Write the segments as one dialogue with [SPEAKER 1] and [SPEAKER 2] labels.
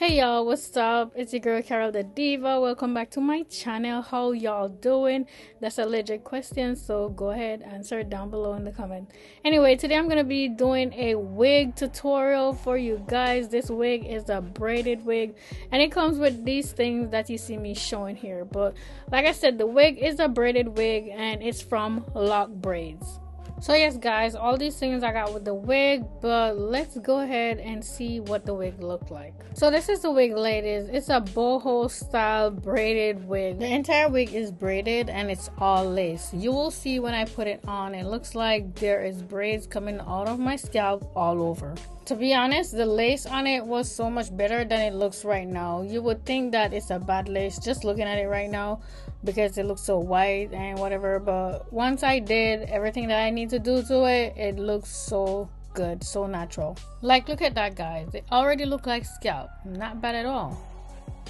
[SPEAKER 1] Hey y'all, what's up? It's your girl Karrill the Diva. Welcome back to my channel. How y'all doing? That's a legit question, so go ahead and answer it down below in the comment. Anyway, today I'm gonna be doing a wig tutorial for you guys. This wig is a braided wig and it comes with these things that you see me showing here. But like I said, the wig is a braided wig and it's from Lockbraids. So yes guys, all these things I got with the wig, but let's go ahead and see what the wig looked like. So this is the wig, ladies. It's a boho style braided wig. The entire wig is braided and it's all lace. You will see when I put it on, it looks like there is braids coming out of my scalp all over. To be honest, the lace on it was so much better than it looks right now. You would think that it's a bad lace just looking at it right now because it looks so white and whatever, but once I did everything that I need to do to it, it looks so good, so natural. Like, look at that, guys. It already look like scalp. Not bad at all.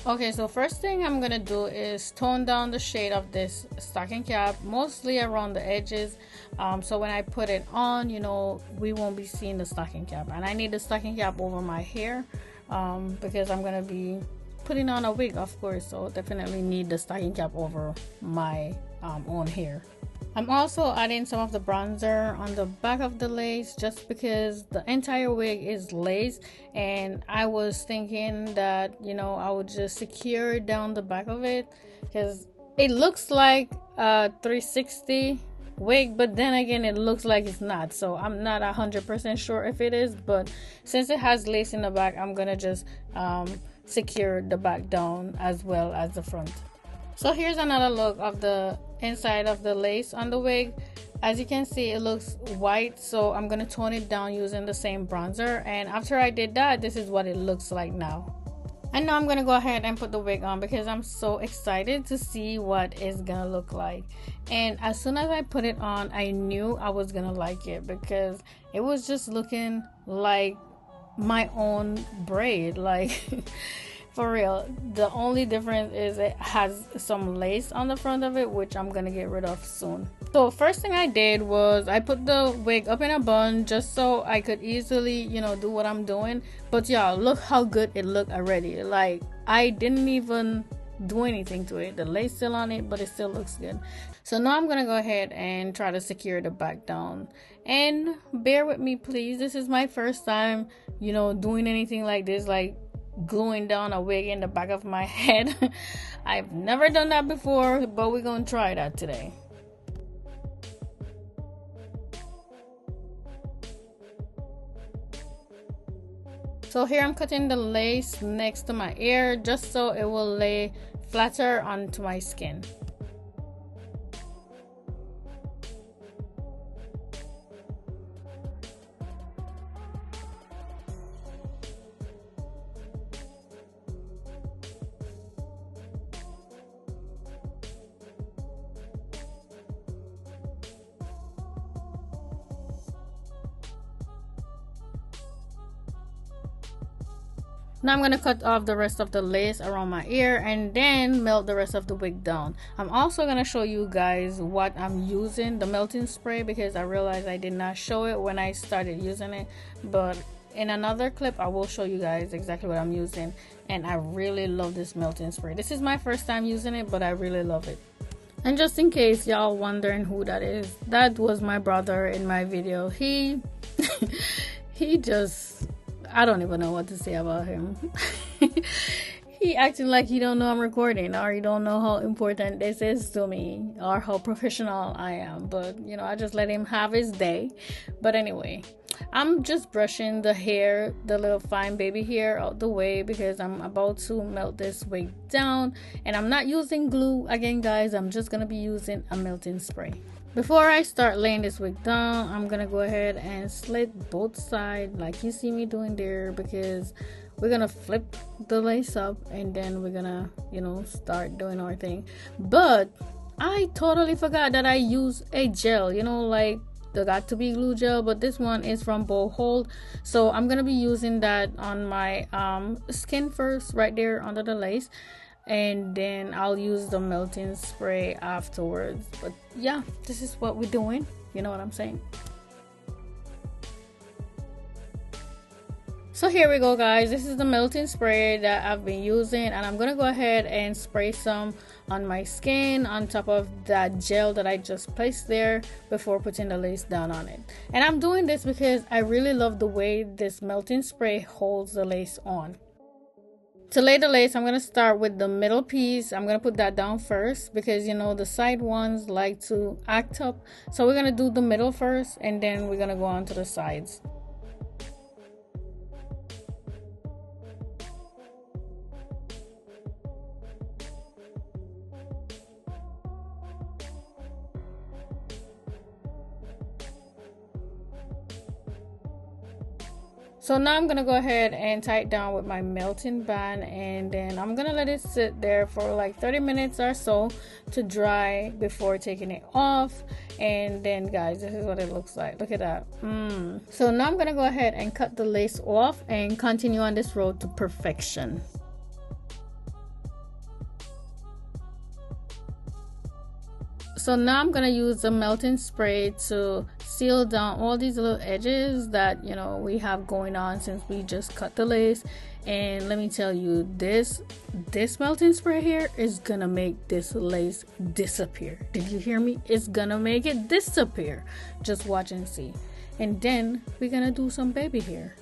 [SPEAKER 1] Okay, so first thing I'm gonna do is tone down the shade of this stocking cap, mostly around the edges, so when I put it on, you know, we won't be seeing the stocking cap. And I need the stocking cap over my hair because I'm gonna be putting on a wig, of course, so definitely need the stocking cap over my own hair. I'm also adding some of the bronzer on the back of the lace just because the entire wig is lace, and I was thinking that, you know, I would just secure down the back of it because it looks like a 360 wig, but then again it looks like it's not, so I'm not 100% sure if it is, but since it has lace in the back, I'm gonna just secure the back down as well as the front. So here's another look of the inside of the lace on the wig. As you can see, it looks white, so I'm gonna tone it down using the same bronzer, and after I did that, this is what it looks like now. And now I'm gonna go ahead and put the wig on because I'm so excited to see what it's gonna look like. And as soon as I put it on, I knew I was gonna like it because it was just looking like my own braid, like for real. The only difference is it has some lace on the front of it, which I'm gonna get rid of soon. So first thing I did was I put the wig up in a bun just so I could easily, you know, do what I'm doing. But y'all, look how good it looked already. Like, I didn't even do anything to it. The lace still on it, but it still looks good. So now I'm gonna go ahead and try to secure the back down, and bear with me please. This is my first time, you know, doing anything like this, like gluing down a wig in the back of my head. I've never done that before, but we're gonna try that today. So here I'm cutting the lace next to my ear just so it will lay flatter onto my skin. Now I'm going to cut off the rest of the lace around my ear and then melt the rest of the wig down. I'm also going to show you guys what I'm using, the melting spray, because I realized I did not show it when I started using it. But in another clip, I will show you guys exactly what I'm using. And I really love this melting spray. This is my first time using it, but I really love it. And just in case y'all wondering who that is, that was my brother in my video. He just, I don't even know what to say about him. He acting like he don't know I'm recording, or he don't know how important this is to me, or how professional I am. But you know, I just let him have his day. But anyway, I'm just brushing the hair, the little fine baby hair out the way because I'm about to melt this wig down. And I'm not using glue again, guys. I'm just gonna be using a melting spray. Before I start laying this wig down, I'm gonna go ahead and slit both sides like you see me doing there, because we're gonna flip the lace up and then we're gonna, you know, start doing our thing. But I totally forgot that I use a gel, you know, like the got to be glue gel, but this one is from Boho, so I'm gonna be using that on my skin first, right there under the lace, and then I'll use the melting spray afterwards. But yeah, this is what we're doing, you know what I'm saying. So here we go, guys. This is the melting spray that I've been using, and I'm gonna go ahead and spray some on my skin on top of that gel that I just placed there before putting the lace down on it. And I'm doing this because I really love the way this melting spray holds the lace on. To lay the lace, I'm going to start with the middle piece. I'm going to put that down first because, you know, the side ones like to act up. So we're going to do the middle first, and then we're going to go on to the sides. So now I'm gonna go ahead and tie it down with my melting band, and then I'm gonna let it sit there for like 30 minutes or so to dry before taking it off. And then, guys, this is what it looks like. Look at that. So now I'm gonna go ahead and cut the lace off and continue on this road to perfection. So now I'm gonna use the melting spray to seal down all these little edges that, you know, we have going on since we just cut the lace. And let me tell you, this melting spray here is gonna make this lace disappear. Did you hear me? It's gonna make it disappear. Just watch and see. And then we're gonna do some baby hair.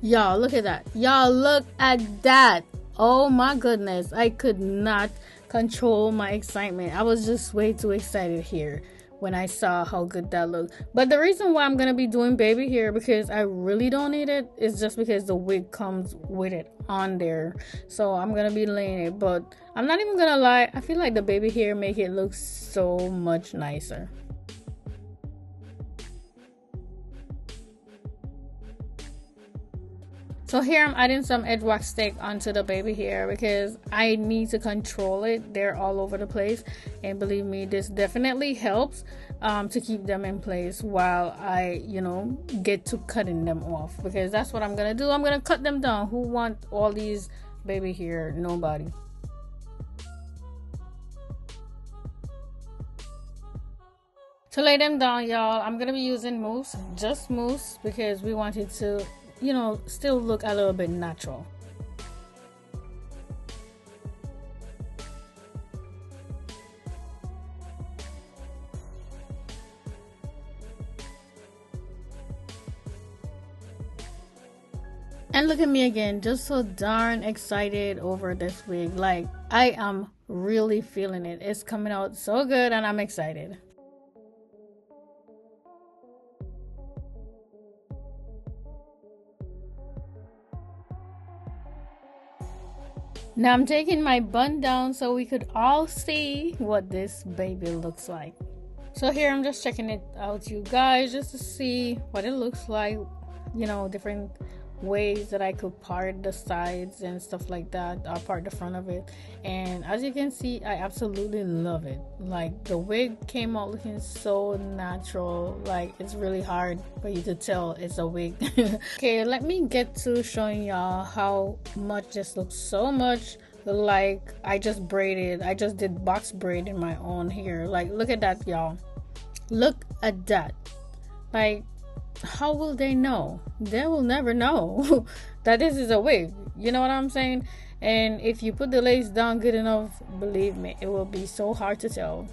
[SPEAKER 1] Y'all, look at that. Y'all, look at that. Oh my goodness, I could not control my excitement. I was just way too excited here when I saw how good that looked. But the reason why I'm gonna be doing baby hair, because I really don't need it, is just because the wig comes with it on there. So I'm gonna be laying it, but I'm not even gonna lie, I feel like the baby hair make it look so much nicer. So here I'm adding some edge wax stick onto the baby hair because I need to control it. They're all over the place, and believe me, this definitely helps to keep them in place while I, you know, get to cutting them off, because that's what I'm gonna do. I'm gonna cut them down. Who want all these baby hair? Nobody. To lay them down, y'all, I'm gonna be using mousse, just mousse, because we want it to, you know, still look a little bit natural. And look at me again, just so darn excited over this wig. Like, I am really feeling it. It's coming out so good and I'm excited. Now I'm taking my bun down so we could all see what this baby looks like. So here I'm just checking it out, you guys, just to see what it looks like. You know, different ways that I could part the sides and stuff like that. I'll part the front of it. And as you can see, I absolutely love it. Like, the wig came out looking so natural. Like, it's really hard for you to tell it's a wig. Okay, let me get to showing y'all how much this looks so much like I just did box braid in my own hair. Like, look at that, y'all. Look at that. Like, how will they know? They will never know that this is a wig. You know what I'm saying? And if you put the lace down good enough, believe me, it will be so hard to tell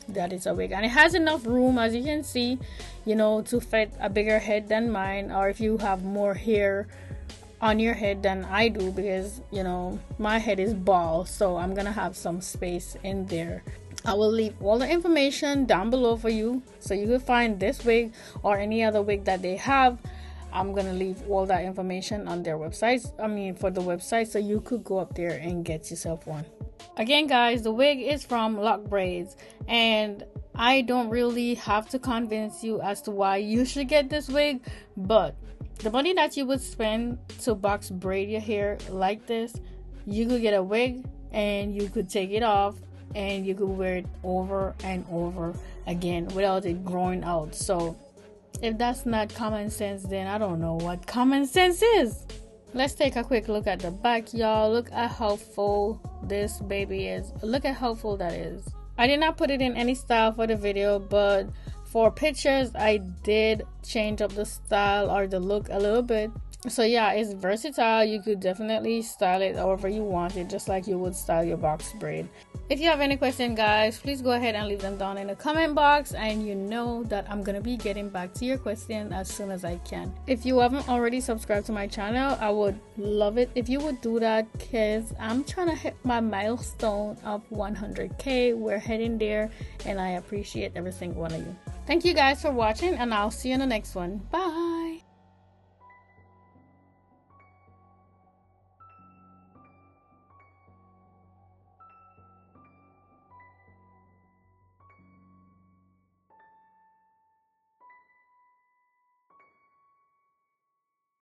[SPEAKER 1] that it's a wig. And it has enough room, as you can see, you know, to fit a bigger head than mine, or if you have more hair on your head than I do, because, you know, my head is bald, so I'm gonna have some space in there. I will leave all the information down below for you, so you can find this wig or any other wig that they have. I'm gonna leave all that information on their websites, for the website, so you could go up there and get yourself one. Again, guys, the wig is from Lockbraids, and I don't really have to convince you as to why you should get this wig, but the money that you would spend to box braid your hair like this, you could get a wig and you could take it off and you could wear it over and over again without it growing out. So if that's not common sense, then I don't know what common sense is. Let's take a quick look at the back, y'all. Look at how full this baby is. Look at how full that is. I did not put it in any style for the video, but for pictures I did change up the style or the look a little bit. So yeah, it's versatile. You could definitely style it however you want it, just like you would style your box braid. If you have any questions, guys, please go ahead and leave them down in the comment box, and you know that I'm gonna be getting back to your question as soon as I can. If you haven't already subscribed to my channel, I would love it if you would do that, because I'm trying to hit my milestone of 100k. We're heading there, and I appreciate every single one of you. Thank you guys for watching, and I'll see you in the next one. Bye.